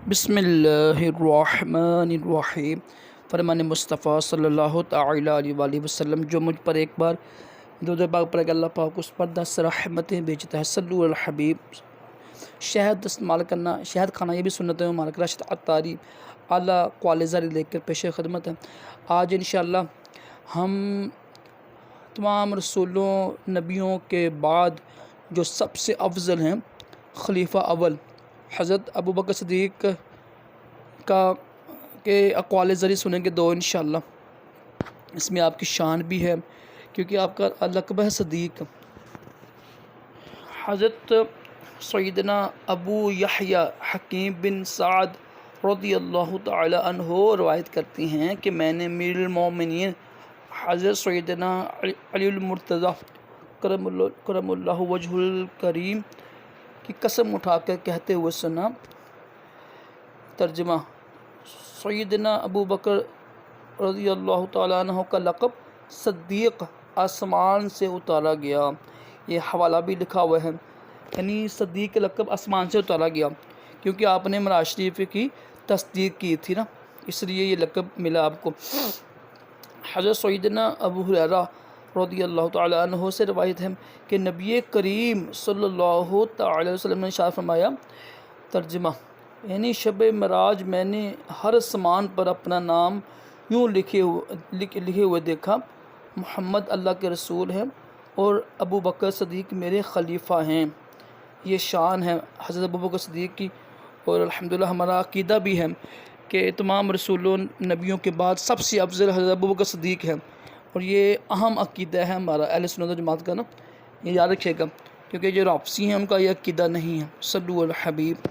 بسم اللہ الرحمن الرحیم۔ فرمان مصطفیٰ صلی اللہ تعالی علیہ وآلہ وسلم، جو مجھ پر ایک بار درود پاک پڑھے گا اللہ پاک اس پر 10 رحمتیں بھیجتا ہے۔ صلو علی الحبیب۔ شہد استعمال کرنا، شہد کھانا یہ بھی سنت ہے مبارک۔ راشد عطاری اعلیٰ کوالزر لے کر پیش خدمت ہے۔ آج انشاءاللہ ہم تمام رسولوں نبیوں کے بعد جو سب سے افضل ہیں، خلیفہ اول حضرت ابوبکر صدیق کے اقوال ذریعے سنیں گے دو انشاءاللہ۔ اس میں آپ کی شان بھی ہے کیونکہ آپ کا لقب ہے صدیق۔ حضرت سیدنا ابو یحییٰ حکیم بن سعد رضی اللہ تعالی عنہ روایت کرتی ہیں کہ میں نے امیر المومنین حضرت سیدنا علی المرتضیٰ کرم اللہ وجہ الکریم کی قسم اٹھا کر کہتے ہوئے سنا۔ ترجمہ: سیدنا ابو بکر رضی اللہ تعالیٰ عنہ کا لقب صدیق آسمان سے اتارا گیا۔ یہ حوالہ بھی لکھا ہوا ہے، یعنی صدیق کا لقب آسمان سے اتارا گیا کیونکہ آپ نے معراج شریف کی تصدیق کی تھی نا، اس لیے یہ لقب ملا آپ کو۔ حضرت سیدنا ابو ہریرہ رضی اللہ تعالیٰ عنہ سے روایت ہے کہ نبی کریم صلی اللہ تعالی علیہ وسلم نے ارشاد فرمایا۔ ترجمہ: یعنی شب معراج میں نے ہر سمان پر اپنا نام یوں لکھے ہوئے دیکھا، محمد اللہ کے رسول ہیں اور ابو بکر صدیق میرے خلیفہ ہیں۔ یہ شان ہے حضرت ابو بکر صدیق کی، اور الحمدللہ ہمارا عقیدہ بھی ہے کہ تمام رسولوں نبیوں کے بعد سب سے افضل حضرت ابو بکر صدیق ہے، اور یہ اہم عقیدہ ہے ہمارا اہل سنت و جماعت کا نا، یہ یاد رکھیے گا کیونکہ جو رافضی ہیں ان کا یہ عقیدہ نہیں ہے۔ صلو علی الحبیب۔